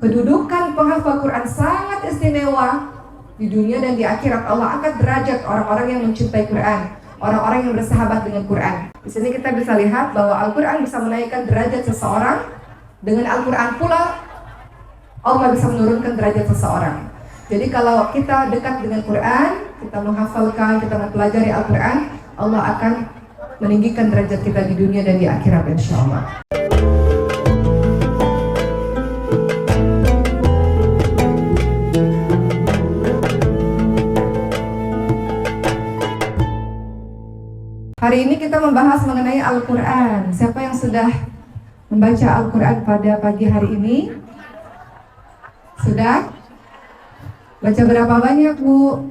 Kedudukan penghafal Quran sangat istimewa di dunia dan di akhirat. Allah angkat derajat orang-orang yang mencintai Quran, orang-orang yang bersahabat dengan Quran. Di sini kita bisa lihat bahwa Al-Quran bisa menaikkan derajat seseorang. Dengan Al-Quran pula Allah bisa menurunkan derajat seseorang. Jadi kalau kita dekat dengan Quran, kita menghafalkan, kita mempelajari Al-Quran, Allah akan meninggikan derajat kita di dunia dan di akhirat, insya Allah. Hari ini kita membahas mengenai Al-Quran. Siapa yang sudah membaca Al-Quran pada pagi hari ini? Sudah? Baca berapa banyak, Bu?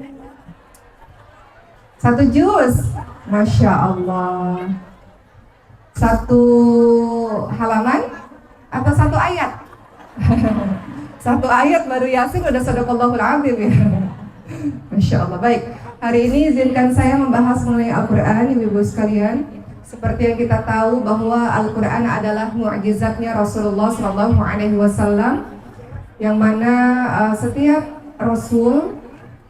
1 juz? Masya Allah. 1 halaman? Atau 1 ayat? 1 ayat baru Yasin udah sadaqallahul azim ya. Masya Allah. Baik, hari ini izinkan saya membahas mengenai Al-Quran, ibu-ibu sekalian. Seperti yang kita tahu bahwa Al-Quran adalah mu'jizatnya Rasulullah SAW, yang mana setiap Rasul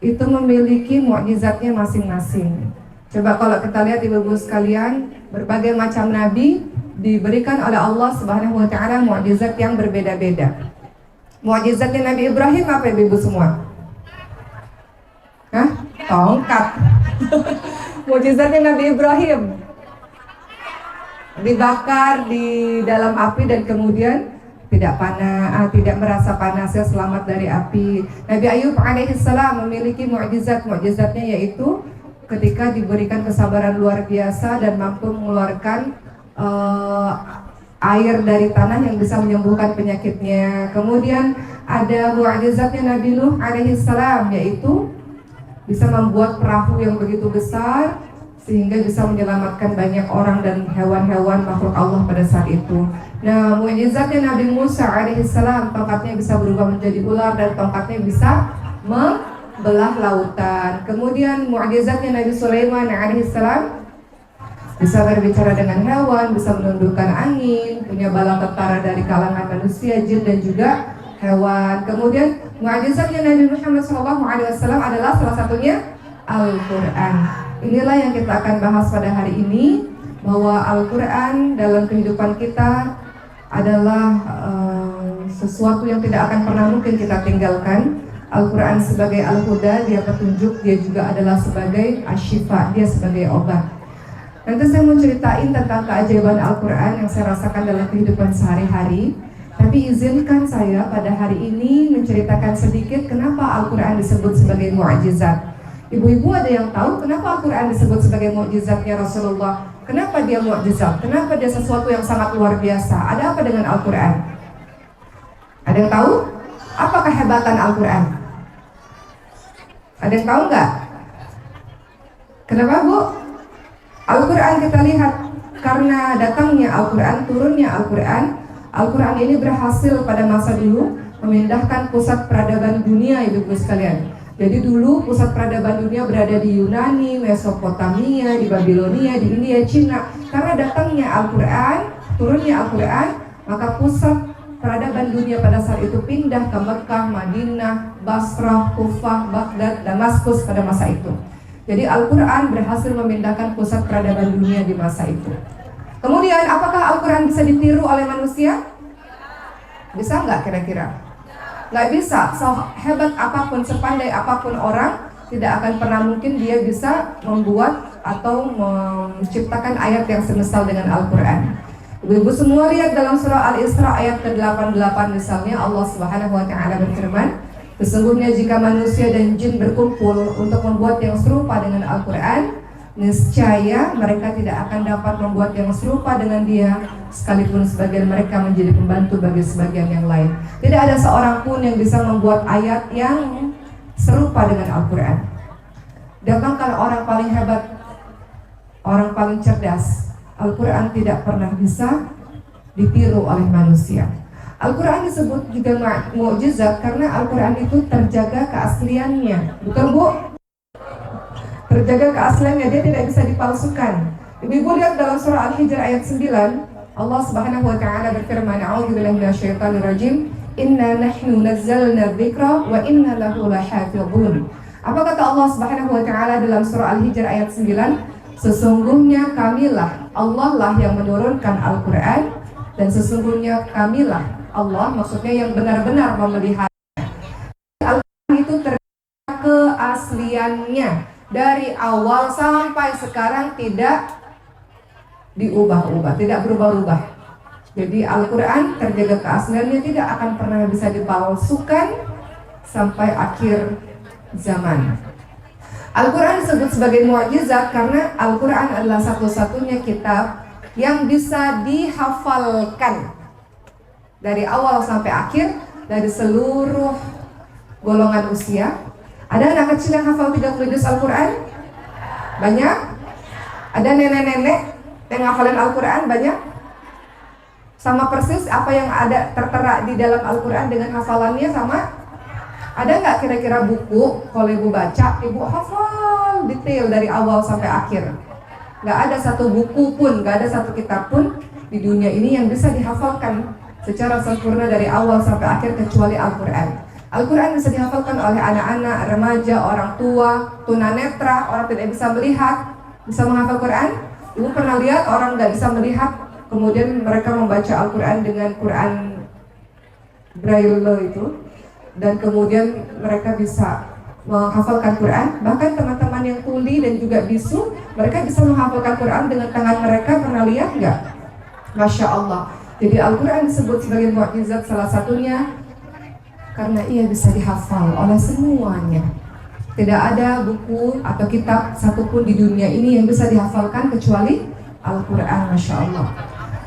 itu memiliki mukjizatnya masing-masing. Coba kalau kita lihat ibu-ibu sekalian, berbagai macam nabi diberikan oleh Allah Subhanahu wa taala mukjizat yang berbeda-beda. Mukjizatnya Nabi Ibrahim apa ibu-ibu semua? Hah? Tongkat. Mukjizatnya Nabi Ibrahim dibakar di dalam api dan kemudian tidak panas, tidak merasa panasnya, selamat dari api. Nabi Ayub alaihissalam memiliki mukjizatnya yaitu ketika diberikan kesabaran luar biasa dan mampu mengeluarkan air dari tanah yang bisa menyembuhkan penyakitnya. Kemudian ada mukjizatnya Nabi Nuh alaihissalam yaitu bisa membuat perahu yang begitu besar sehingga bisa menyelamatkan banyak orang dan hewan-hewan makhluk Allah pada saat itu. Nah, mukjizatnya Nabi Musa alaihissalam, tongkatnya bisa berubah menjadi ular dan tongkatnya bisa membelah lautan. Kemudian mukjizatnya Nabi Sulaiman alaihissalam, bisa berbicara dengan hewan, bisa menundukkan angin, punya bala tentara dari kalangan manusia, jin dan juga hewan. Kemudian mukjizatnya Nabi Muhammad SAW adalah salah satunya Al-Quran. Inilah yang kita akan bahas pada hari ini, bahwa Al-Quran dalam kehidupan kita adalah sesuatu yang tidak akan pernah mungkin kita tinggalkan. Al-Quran sebagai Al-Huda, dia petunjuk, dia juga adalah sebagai Asyifa, dia sebagai obat. Nanti saya mau ceritain tentang keajaiban Al-Quran yang saya rasakan dalam kehidupan sehari-hari. Tapi izinkan saya pada hari ini menceritakan sedikit kenapa Al-Quran disebut sebagai mukjizat. Ibu-ibu ada yang tahu kenapa Al-Quran disebut sebagai mukjizatnya Rasulullah? Kenapa dia mukjizat? Kenapa dia sesuatu yang sangat luar biasa? Ada apa dengan Al-Quran? Ada yang tahu? Apa kehebatan Al-Quran? Ada yang tahu nggak? Kenapa, Bu? Al-Quran kita lihat, karena datangnya Al-Quran, turunnya Al-Quran, Al-Quran ini berhasil pada masa dulu memindahkan pusat peradaban dunia, ibu-ibu sekalian. Jadi dulu pusat peradaban dunia berada di Yunani, Mesopotamia, di Babilonia, di India, Cina. Karena datangnya Al-Quran, turunnya Al-Quran, maka pusat peradaban dunia pada saat itu pindah ke Mekah, Madinah, Basrah, Kufah, Baghdad, Damaskus pada masa itu. Jadi Al-Quran berhasil memindahkan pusat peradaban dunia di masa itu. Kemudian apakah Al-Quran bisa ditiru oleh manusia? Bisa nggak kira-kira? Nggak bisa. Sehebat apapun, sepandai apapun orang, tidak akan pernah mungkin dia bisa membuat atau menciptakan ayat yang semisal dengan Al-Quran. Ibu-ibu semua lihat dalam surah Al-Isra ayat ke-88 misalnya, Allah Subhanahu wa taala berfirman, sesungguhnya jika manusia dan jin berkumpul untuk membuat yang serupa dengan Al-Quran, niscaya mereka tidak akan dapat membuat yang serupa dengan dia, sekalipun sebagian mereka menjadi pembantu bagi sebagian yang lain. Tidak ada seorang pun yang bisa membuat ayat yang serupa dengan Al-Quran. Datangkan orang paling hebat, orang paling cerdas, Al-Quran tidak pernah bisa ditiru oleh manusia. Al-Quran disebut juga mukjizat karena Al-Quran itu terjaga keasliannya. Betul, Bu? Terjaga keasliannya, dia tidak bisa dipalsukan. Ibu-ibu lihat dalam surah Al-Hijr ayat 9, Allah Subhanahu wa taala berfirman, "A'udzubillahi minasyaitonirrajim. Inna nahnu nazzalna dzikra wa inna lahu lahafizun. Apa kata Allah Subhanahu wa taala dalam surah Al-Hijr ayat 9? Sesungguhnya kamilah, Allah lah yang menurunkan Al-Qur'an, dan sesungguhnya kamilah, Allah maksudnya yang benar-benar memelihara. Al-Qur'an itu terjaga keasliannya dari awal sampai sekarang, tidak diubah-ubah, tidak berubah-ubah. Jadi Al-Quran terjaga keasliannya, tidak akan pernah bisa dipalsukan sampai akhir zaman. Al-Quran disebut sebagai mukjizat karena Al-Quran adalah satu-satunya kitab yang bisa dihafalkan dari awal sampai akhir, dari seluruh golongan usia. Ada anak kecil yang hafal 30 juz Al-Quran? Banyak? Ada nenek-nenek yang hafalin Al-Quran? Banyak? Sama persis apa yang ada tertera di dalam Al-Quran dengan hafalannya sama? Ada nggak kira-kira buku kalau ibu baca, ibu hafal detail dari awal sampai akhir? Nggak ada satu buku pun, nggak ada satu kitab pun di dunia ini yang bisa dihafalkan secara sempurna dari awal sampai akhir kecuali Al-Quran. Al-Quran bisa dihafalkan oleh anak-anak, remaja, orang tua, tunanetra, orang tidak bisa melihat, bisa menghafal Quran. Ibu pernah lihat orang nggak bisa melihat kemudian mereka membaca Al-Quran dengan Quran Braille itu, dan kemudian mereka bisa menghafalkan Quran. Bahkan teman-teman yang tuli dan juga bisu, mereka bisa menghafalkan Quran dengan tangan mereka. Pernah lihat nggak? Masya Allah. Jadi Al-Quran disebut sebagai mukjizat salah satunya karena ia bisa dihafal oleh semuanya. Tidak ada buku atau kitab satupun di dunia ini yang bisa dihafalkan kecuali Al-Quran. Masya Allah.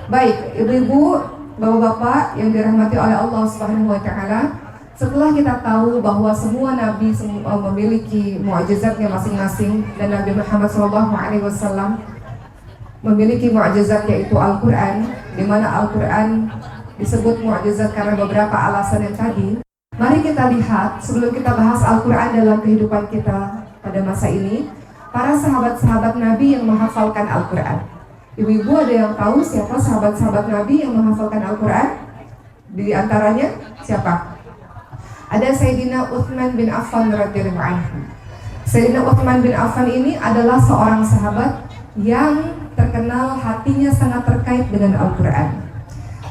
Baik, ibu-ibu, bapak-bapak yang dirahmati oleh Allah Subhanahu wa taala, setelah kita tahu bahwa semua nabi memiliki mukjizatnya masing-masing, dan Nabi Muhammad SAW memiliki mukjizat yaitu Al-Quran, di mana Al-Quran disebut mukjizat karena beberapa alasan yang tadi. Mari kita lihat sebelum kita bahas Al-Quran dalam kehidupan kita pada masa ini, para sahabat-sahabat Nabi yang menghafalkan Al-Quran. Ibu-ibu, ada yang tahu siapa sahabat-sahabat Nabi yang menghafalkan Al-Quran? Di antaranya siapa? Ada Sayyidina Uthman bin Affan radhiyallahu anhu. Sayyidina Uthman bin Affan ini adalah seorang sahabat yang terkenal hatinya sangat terkait dengan Al-Quran.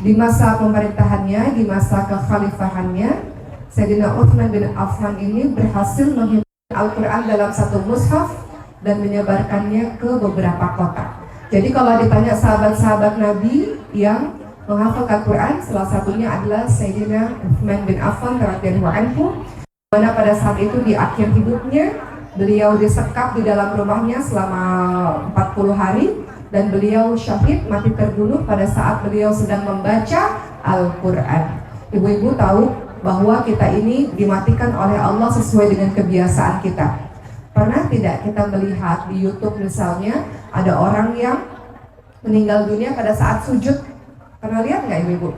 Di masa pemerintahannya, di masa kekhalifahannya, Sayyidina Uthman bin Affan ini berhasil menghimpunkan Al-Quran dalam satu mushaf dan menyebarkannya ke beberapa kota. Jadi kalau ditanya sahabat-sahabat Nabi yang menghafalkan Quran, salah satunya adalah Sayyidina Uthman bin Affan radhiyallahu anhu, mana pada saat itu di akhir hidupnya beliau disekap di dalam rumahnya selama 40 hari, dan beliau syahid, mati terbunuh pada saat beliau sedang membaca Al-Quran. Ibu-ibu tahu bahwa kita ini dimatikan oleh Allah sesuai dengan kebiasaan kita. Pernah tidak kita melihat di YouTube misalnya ada orang yang meninggal dunia pada saat sujud? Pernah lihat nggak ibu-ibu?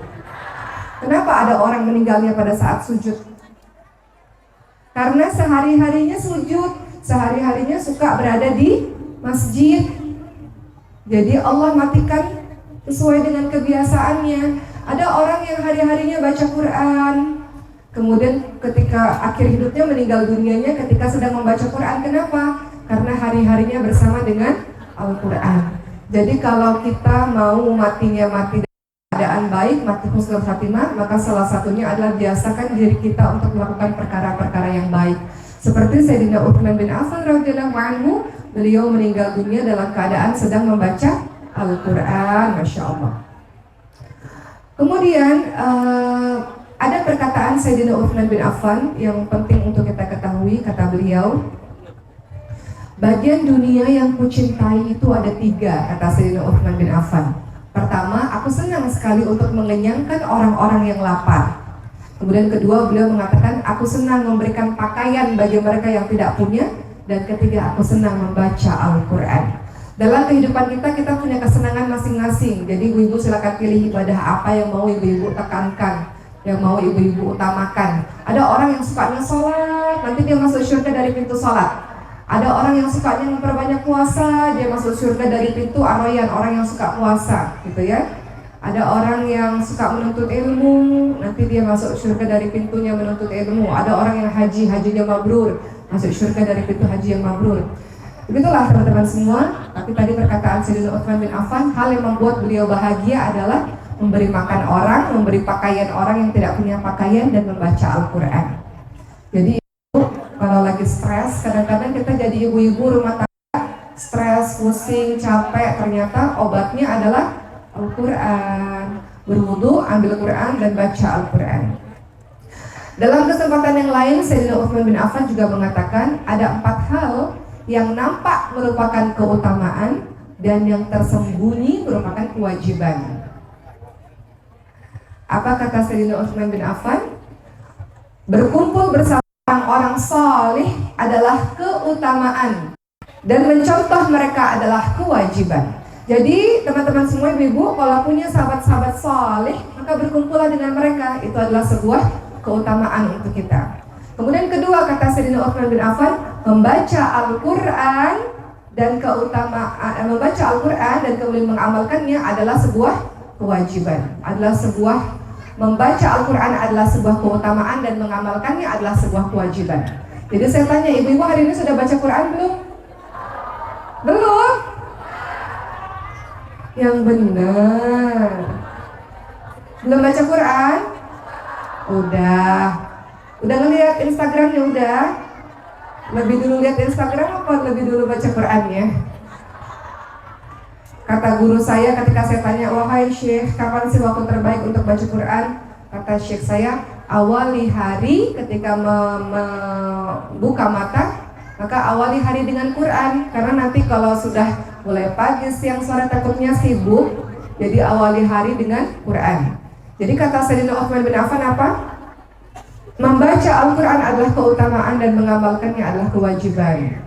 Kenapa ada orang meninggalnya pada saat sujud? Karena sehari-harinya sujud, sehari-harinya suka berada di masjid. Jadi Allah matikan sesuai dengan kebiasaannya. Ada orang yang hari-harinya baca Quran, kemudian ketika akhir hidupnya meninggal dunianya ketika sedang membaca Quran. Kenapa? Karena hari-harinya bersama dengan Al-Quran. Jadi kalau kita mau matinya mati dalam keadaan baik, mati husnul khatimah, maka salah satunya adalah biasakan diri kita untuk melakukan perkara-perkara yang baik. Seperti Sayyidina Uthman bin Affan radhiyallahu anhu, beliau meninggal dunia dalam keadaan sedang membaca Al-Quran. Masya Allah. Kemudian ada perkataan Sayyidina Uthman bin Affan yang penting untuk kita ketahui. Kata beliau, bagian dunia yang kucintai itu ada 3, kata Sayyidina Uthman bin Affan. Pertama, aku senang sekali untuk mengenyangkan orang-orang yang lapar. Kemudian kedua, beliau mengatakan, aku senang memberikan pakaian bagi mereka yang tidak punya. Dan ketiga, aku senang membaca Al-Quran. Dalam kehidupan kita punya kesenangan masing-masing. Jadi ibu-ibu silakan pilih ibadah apa yang mau ibu-ibu tekankan, yang mau ibu-ibu utamakan. Ada orang yang sukanya sholat, nanti dia masuk surga dari pintu sholat. Ada orang yang sukanya memperbanyak puasa, dia masuk surga dari pintu Ar-Rayyan, orang yang suka puasa, gitu ya. Ada orang yang suka menuntut ilmu, nanti dia masuk surga dari pintunya menuntut ilmu. Ada orang yang hajinya mabrur, masuk surga dari pintu haji yang mabrur. Begitulah teman-teman semua. Tapi tadi perkataan Sayyidina Utsman bin Affan, hal yang membuat beliau bahagia adalah memberi makan orang, memberi pakaian orang yang tidak punya pakaian, dan membaca Al-Quran. Jadi kalau lagi stres, kadang-kadang kita jadi ibu-ibu rumah tangga, stres, pusing, capek, ternyata obatnya adalah Al-Quran. Berwudu, ambil Quran, dan baca Al-Quran. Dalam kesempatan yang lain, Sayyidina Utsman bin Affan juga mengatakan ada 4 hal yang nampak merupakan keutamaan dan yang tersembunyi merupakan kewajiban. Apa kata Sayyidina Utsman bin Affan? Berkumpul bersama orang salih adalah keutamaan dan mencontoh mereka adalah kewajiban. Jadi teman-teman semua ibu-ibu, kalau punya sahabat-sahabat salih, maka berkumpullah dengan mereka. Itu adalah sebuah keutamaan untuk kita. Kemudian kedua, kata Sayyidina Utsman bin Affan, membaca Al-Quran dan membaca Al-Quran dan kemudian mengamalkannya adalah sebuah kewajiban. Membaca Al-Quran adalah sebuah keutamaan dan mengamalkannya adalah sebuah kewajiban. Jadi saya tanya, ibu-ibu hari ini sudah baca Quran belum? Belum? Yang benar. Belum baca Quran? Udah ngeliat Instagramnya udah? Lebih dulu lihat Instagram apa lebih dulu baca Qurannya? Kata guru saya ketika saya tanya, wahai Syekh, kapan sih waktu terbaik untuk baca Quran? Kata Syekh saya, awali hari ketika membuka mata, maka awali hari dengan Quran. Karena nanti kalau sudah mulai pagi, siang, sore takutnya sibuk, jadi awali hari dengan Quran. Jadi kata Sayyidina Utsman bin Affan apa? Membaca Al-Quran adalah keutamaan dan mengamalkannya adalah kewajiban.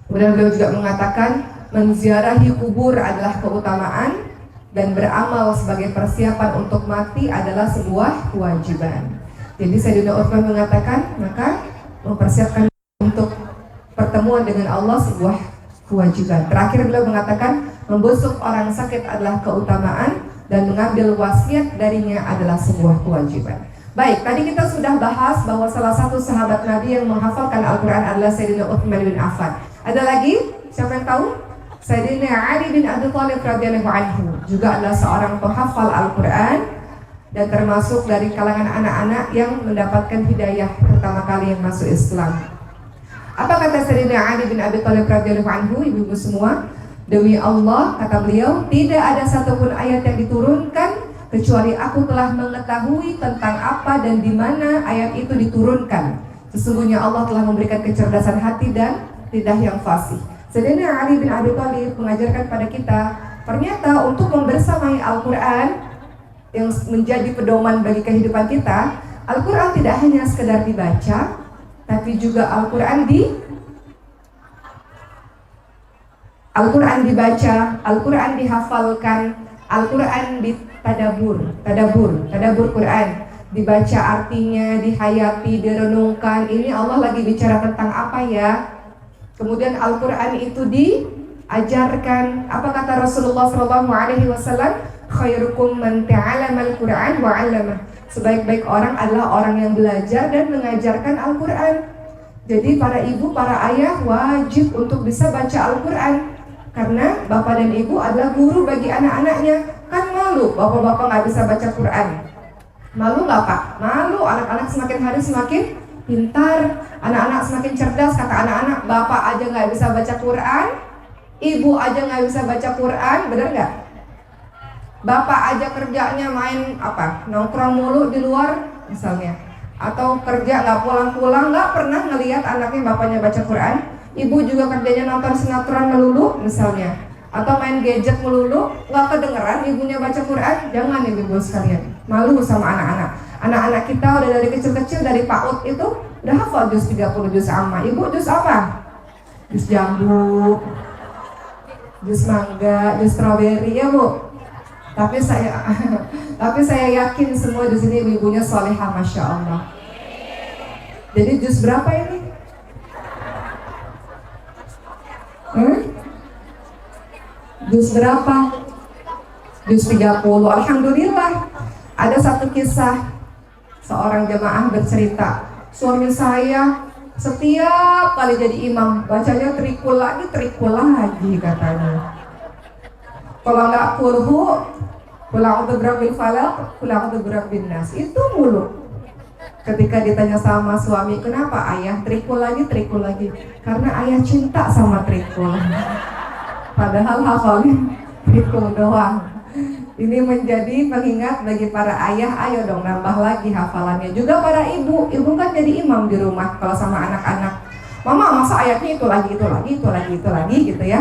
Kemudian beliau juga mengatakan, menziarahi kubur adalah keutamaan dan beramal sebagai persiapan untuk mati adalah sebuah kewajiban. Jadi Sayyidina Utsman mengatakan, maka mempersiapkan untuk pertemuan dengan Allah sebuah kewajiban. Terakhir beliau mengatakan, membusuk orang sakit adalah keutamaan dan mengambil wasiat darinya adalah sebuah kewajiban. Baik, tadi kita sudah bahas bahwa salah satu sahabat Nabi yang menghafalkan Al-Quran adalah Sayyidina Utsman bin Affan. Ada lagi? Siapa yang tahu? Sayyidina Ali bin Abi Thalib radhiyallahu anhu juga adalah seorang penghafal Al-Quran dan termasuk dari kalangan anak-anak yang mendapatkan hidayah pertama kali yang masuk Islam. Apa kata Sayyidina Ali bin Abi Thalib radhiyallahu anhu, ibu-ibu semua? Demi Allah, kata beliau, tidak ada satupun ayat yang diturunkan kecuali aku telah mengetahui tentang apa dan di mana ayat itu diturunkan. Sesungguhnya Allah telah memberikan kecerdasan hati dan lidah yang fasih. Sayyidina Ali bin Abi Thalib mengajarkan pada kita, ternyata untuk membersamai Al-Quran yang menjadi pedoman bagi kehidupan kita, Al-Quran tidak hanya sekedar dibaca, tapi juga Al-Quran dibaca, Al-Quran dihafalkan, Al-Quran tadabur Quran, dibaca artinya, dihayati, direnungkan. Ini Allah lagi bicara tentang apa ya? Kemudian Al-Quran itu diajarkan. Apa kata Rasulullah SAW? Khairukum man ta'allama al-Quran wa 'allamah. Sebaik-baik orang adalah orang yang belajar dan mengajarkan Al-Quran. Jadi para ibu, para ayah wajib untuk bisa baca Al-Quran, karena bapak dan ibu adalah guru bagi anak-anaknya. Kan malu bapak-bapak nggak bisa baca Quran. Malu nggak Pak? Malu. Anak-anak semakin hari semakin pintar, anak-anak semakin cerdas. Kata anak-anak, bapak aja nggak bisa baca Quran, ibu aja nggak bisa baca Quran, bener nggak? Bapak aja kerjanya main nongkrong mulu di luar misalnya, atau kerja nggak pulang-pulang, nggak pernah ngelihat anaknya bapaknya baca Quran. Ibu juga kerjanya nonton sinetron melulu misalnya, atau main gadget melulu, nggak kedengeran ibunya baca Quran. Jangan ibu-ibu sekalian, malu sama anak-anak. Anak-anak kita udah dari kecil-kecil, dari PAUD itu udah hafal juz 30, juz amma. Ibu juz apa? Juz jambu, juz mangga, juz strawberry ya Bu. Tapi saya yakin semua di sini ibu-ibunya salehah, masya Allah. Jadi juz berapa ini? Juz berapa? juz 30. Alhamdulillah. Ada satu kisah, seorang jemaah bercerita, suami saya setiap kali jadi imam bacanya trikul lagi katanya. Kalau nggak kulhu, qul a'udzu birabbil falaq, qul a'udzu birabbin nas, itu mulu. Ketika ditanya sama suami, kenapa ayah trikul lagi? Karena ayah cinta sama trikul. Padahal hafalnya trikul doang. Ini menjadi pengingat bagi para ayah, ayo dong nambah lagi hafalannya. Juga para ibu kan jadi imam di rumah kalau sama anak-anak. Mama, masa ayatnya itu lagi gitu ya.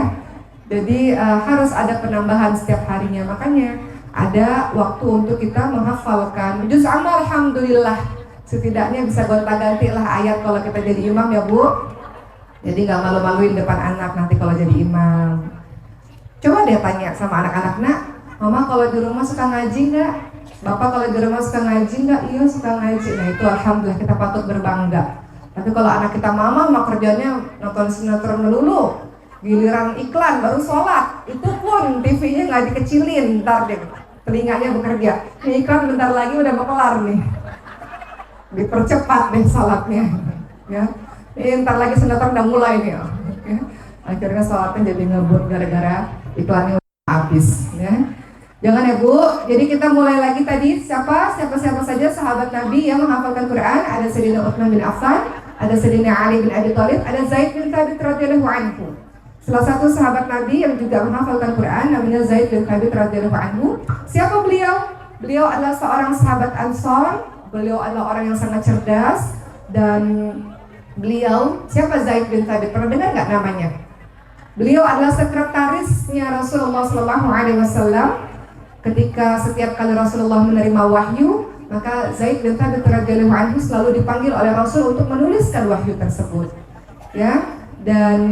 Jadi harus ada penambahan setiap harinya. Makanya ada waktu untuk kita menghafalkan juz amma. Alhamdulillah, setidaknya bisa gonta-ganti lah ayat kalau kita jadi imam ya Bu. Jadi nggak malu-maluin depan anak nanti kalau jadi imam. Coba deh tanya sama anak-anak, nak, Mama kalau di rumah suka ngaji nggak? Bapak kalau di rumah suka ngaji nggak? Iya suka ngaji. Nah itu alhamdulillah kita patut berbangga. Tapi kalau anak kita mama kerjanya nonton sinetron melulu, giliran iklan baru sholat, itu pun TV-nya nggak dikecilin, ntar deh telinganya bekerja. Ini iklan bentar lagi udah mau kelar nih, dipercepat deh sholatnya. Ya, ini ntar lagi sinetron udah mulai nih. Ya. Akhirnya sholatnya jadi ngebut gara-gara iklannya udah habis. Ya. Jangan ya Bu, jadi kita mulai lagi tadi siapa saja sahabat Nabi yang menghafalkan Quran. Ada Sayyidina Utsman bin Affan, ada Sayyidina Ali bin Abi Thalib, ada Zaid bin Thabit radhiyallahu anhu. Salah satu sahabat Nabi yang juga menghafalkan Quran namanya Zaid bin Thabit radhiyallahu anhu. Siapa beliau? Beliau adalah seorang sahabat Ansor. Beliau adalah orang yang sangat cerdas dan beliau, siapa Zaid bin Thabit? Pernah dengar nggak namanya? Beliau adalah sekretarisnya Rasulullah SAW. Ketika setiap kali Rasulullah menerima wahyu, maka Zaid bin Thabit radhiyallahu anhu selalu dipanggil oleh Rasul untuk menuliskan wahyu tersebut. Ya, dan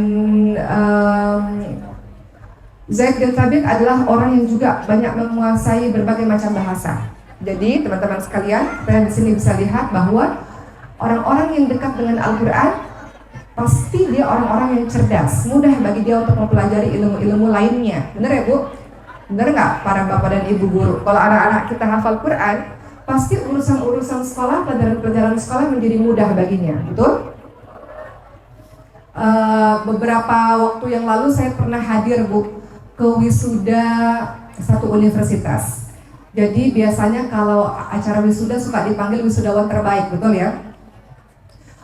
Zaid bin Thabit adalah orang yang juga banyak menguasai berbagai macam bahasa. Jadi teman-teman sekalian, kita di sini bisa lihat bahwa orang-orang yang dekat dengan Al-Quran pasti dia orang-orang yang cerdas, mudah bagi dia untuk mempelajari ilmu-ilmu lainnya. Benar ya Bu? Benar nggak para bapak dan ibu guru? Kalau anak-anak kita hafal Quran, pasti urusan-urusan sekolah, pelajaran-pelajaran sekolah menjadi mudah baginya, betul? Beberapa waktu yang lalu saya pernah hadir Bu ke wisuda satu universitas. Jadi biasanya kalau acara wisuda suka dipanggil wisudawan terbaik, betul ya?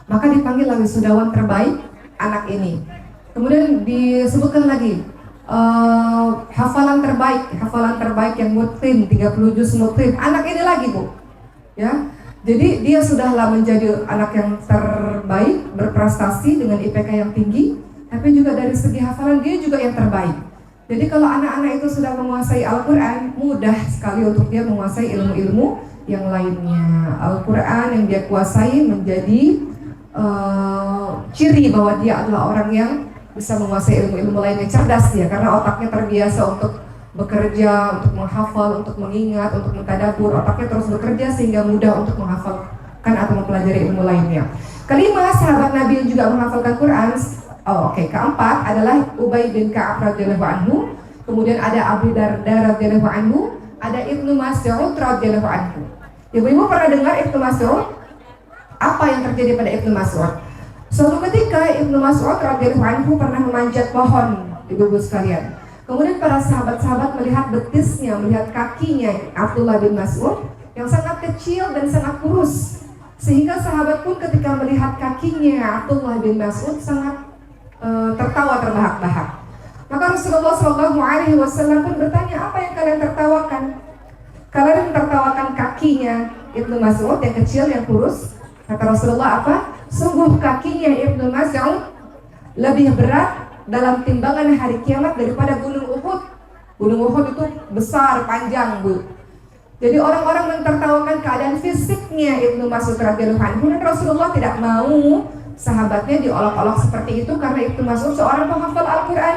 Maka dipanggillah wisudawan terbaik anak ini. Kemudian disebutkan lagi hafalan terbaik yang mutqin 30 juz mutqin. Anak ini lagi Bu. Ya. Jadi dia sudahlah menjadi anak yang terbaik, berprestasi dengan IPK yang tinggi, tapi juga dari segi hafalan dia juga yang terbaik. Jadi kalau anak-anak itu sudah menguasai Al-Quran, mudah sekali untuk dia menguasai ilmu-ilmu yang lainnya. Al-Quran yang dia kuasai menjadi ciri bahwa dia adalah orang yang bisa menguasai ilmu-ilmu lainnya, cerdas dia karena otaknya terbiasa untuk bekerja, untuk menghafal, untuk mengingat, untuk mentadabur. Otaknya terus bekerja sehingga mudah untuk menghafalkan atau mempelajari ilmu lainnya. Kelima, sahabat Nabi yang juga menghafalkan Quran. Keempat adalah Ubay bin Ka'ab radhiyallahu anhu. Kemudian ada Abu Darda radhiyallahu anhu, ada Ibnu Mas'ud radhiyallahu anhu. Ibu-ibu pernah dengar Ibnu Mas'ud? Apa yang terjadi pada Ibnu Mas'ud? Suatu ketika Ibnu Mas'ud radhiyallahu anhu pernah memanjat pohon, ibu-ibu sekalian. Kemudian para sahabat-sahabat melihat betisnya, melihat kakinya Abdullah bin Mas'ud yang sangat kecil dan sangat kurus. Sehingga sahabat pun ketika melihat kakinya Abdullah bin Mas'ud sangat tertawa terbahak-bahak. Maka Rasulullah SAW pun bertanya, apa yang kalian tertawakan? Kalian tertawakan kakinya Ibnu Mas'ud yang kecil, yang kurus. Kata Rasulullah apa? Sungguh kakinya Ibnu Mas'ud lebih berat dalam timbangan hari kiamat daripada gunung Uhud. Gunung Uhud itu besar, panjang Bu. Jadi orang-orang mentertawakan keadaan fisiknya Ibnu Mas'ud radhiyallahu anhu, dan Rasulullah tidak mau sahabatnya diolok-olok seperti itu karena Ibnu Mas'ud seorang penghafal Al-Quran,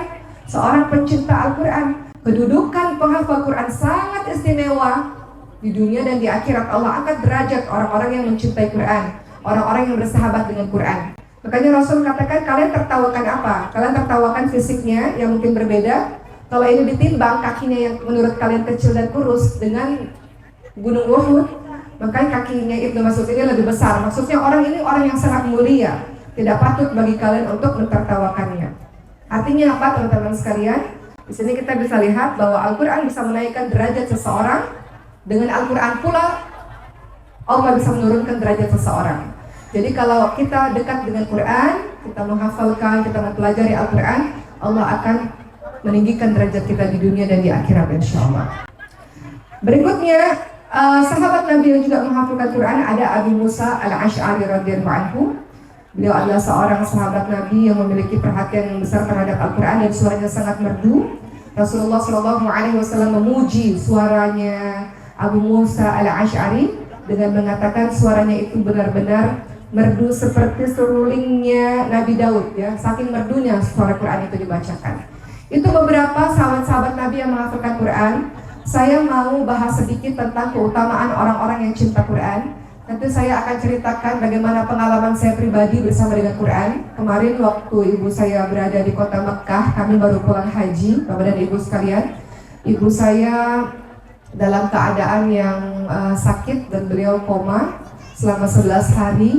seorang pencinta Al-Quran. Kedudukan penghafal Quran sangat istimewa di dunia dan di akhirat. Allah angkat derajat orang-orang yang mencintai Quran, orang-orang yang bersahabat dengan Quran. Makanya Rasul katakan, kalian tertawakan apa? Kalian tertawakan fisiknya yang mungkin berbeda, Kalau ini ditimbang kakinya yang menurut kalian kecil dan kurus dengan gunung Uhud, maka kakinya Ibnu Mas'ud ini lebih besar. Maksudnya orang ini orang yang sangat mulia, tidak patut bagi kalian untuk mentertawakannya. Artinya apa teman-teman sekalian? Di sini kita bisa lihat bahwa Al-Quran bisa menaikkan derajat seseorang. Dengan Al-Quran pula Allah bisa menurunkan derajat seseorang. Jadi kalau kita dekat dengan Quran, kita menghafalkan, kita mempelajari Al-Quran, Allah akan meninggikan derajat kita di dunia dan di akhirat insyaAllah. Berikutnya, sahabat Nabi yang juga menghafalkan Quran ada Abu Musa Al-Ash'ari radhiyallahu anhu. Beliau adalah seorang sahabat Nabi yang memiliki perhatian yang besar terhadap Al-Quran dan suaranya sangat merdu. Rasulullah SAW memuji suaranya Abu Musa Al-Ash'ari dengan mengatakan suaranya itu benar-benar merdu seperti serulingnya Nabi Daud, ya, saking merdunya suara Quran itu dibacakan. Itu beberapa sahabat-sahabat Nabi yang menghafalkan Quran. Saya mau bahas sedikit tentang keutamaan orang-orang yang cinta Quran. Nanti saya akan ceritakan bagaimana pengalaman saya pribadi bersama dengan Quran. Kemarin waktu ibu saya berada di kota Mekah, kami baru pulang haji, Bapak dan Ibu sekalian. Ibu saya dalam keadaan yang sakit dan beliau koma selama 11 hari.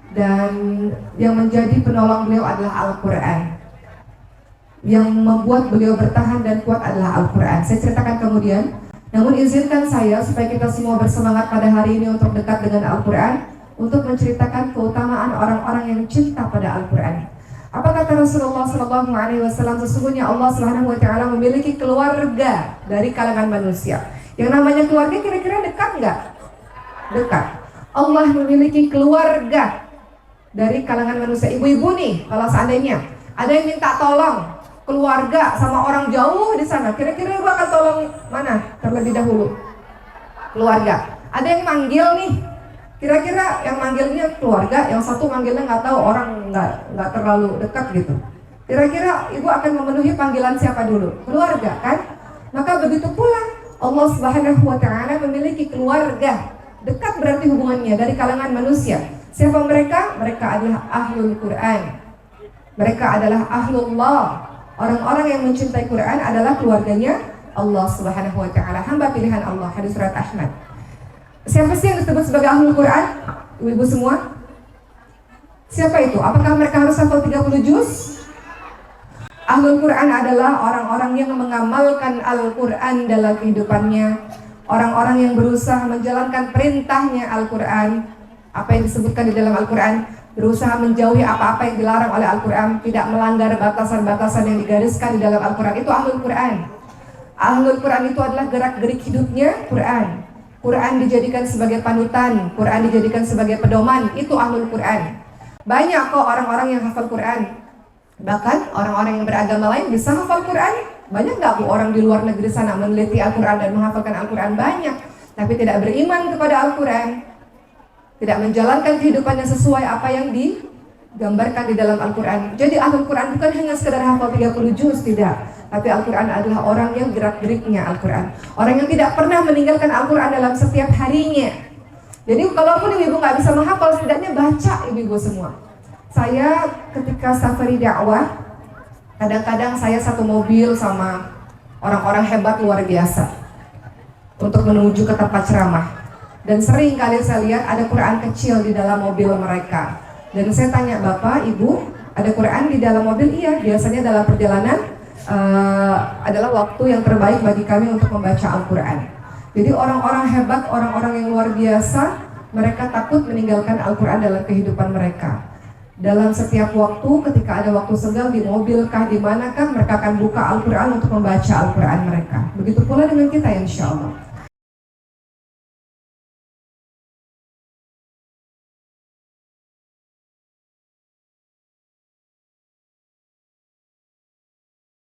Dan yang menjadi penolong beliau adalah Al-Quran. Yang membuat beliau bertahan dan kuat adalah Al-Quran. Saya ceritakan kemudian. Namun izinkan saya supaya kita semua bersemangat pada hari ini untuk dekat dengan Al-Quran, untuk menceritakan keutamaan orang-orang yang cinta pada Al-Quran. Apa kata Rasulullah SAW? Sesungguhnya Allah SWT memiliki keluarga dari kalangan manusia. Yang namanya keluarga kira-kira dekat nggak? Dekat. Allah memiliki keluarga dari kalangan manusia. Ibu-ibu nih, kalau seandainya ada yang minta tolong keluarga sama orang jauh di sana, kira-kira ibu akan tolong mana terlebih dahulu? Keluarga. Ada yang manggil nih, kira-kira yang manggilnya keluarga, yang satu manggilnya nggak tahu, orang nggak terlalu dekat gitu. Kira-kira ibu akan memenuhi panggilan siapa dulu? Keluarga kan? Maka begitu pula Allah Subhanahu wa Ta'ala memiliki keluarga. Dekat berarti hubungannya dari kalangan manusia. Siapa mereka? Mereka adalah ahlul Quran. Mereka adalah ahlullah. Orang-orang yang mencintai Quran adalah keluarganya Allah Subhanahu wa Ta'ala, hamba pilihan Allah. Hadis surat Ahmad. Siapa sih yang disebut sebagai ahlul Quran? Ibu-ibu semua? Siapa itu? Apakah mereka harus hafal 30 juz? Ahlul Quran adalah orang-orang yang mengamalkan Al-Quran dalam kehidupannya. Orang-orang yang berusaha menjalankan perintahnya Al-Quran. Apa yang disebutkan di dalam Al-Quran, berusaha menjauhi apa-apa yang dilarang oleh Al-Quran, tidak melanggar batasan-batasan yang digariskan di dalam Al-Quran. Itu Ahlul Quran. Ahlul Quran itu adalah gerak-gerik hidupnya Quran. Quran dijadikan sebagai panutan, Quran dijadikan sebagai pedoman. Itu Ahlul Quran. Banyak kok orang-orang yang hafal Quran. Bahkan orang-orang yang beragama lain bisa hafal Quran. Banyak nggak bu orang di luar negeri sana meneliti Al-Quran dan menghafalkan Al-Quran? Banyak. Tapi tidak beriman kepada Al-Quran, tidak menjalankan kehidupannya sesuai apa yang digambarkan di dalam Al-Quran. Jadi Al-Quran bukan hanya sekedar hafal 30 juz, tidak. Tapi Al-Quran adalah orang yang gerak-geriknya Al-Quran. Orang yang tidak pernah meninggalkan Al-Quran dalam setiap harinya. Jadi kalaupun ibu nggak bisa menghafal, setidaknya baca ibu-ibu semua. Saya ketika safari dakwah, kadang-kadang saya satu mobil sama orang-orang hebat luar biasa untuk menuju ke tempat ceramah. Dan sering kali saya lihat ada Quran kecil di dalam mobil mereka. Dan saya tanya, Bapak, Ibu, ada Quran di dalam mobil? Iya, biasanya dalam perjalanan adalah waktu yang terbaik bagi kami untuk membaca Al-Quran. Jadi orang-orang hebat, orang-orang yang luar biasa, mereka takut meninggalkan Al-Quran dalam kehidupan mereka. Dalam setiap waktu, ketika ada waktu senggang di mobil kah, di manakah, mereka akan buka Al-Quran untuk membaca Al-Quran mereka. Begitu pula dengan kita insya Allah.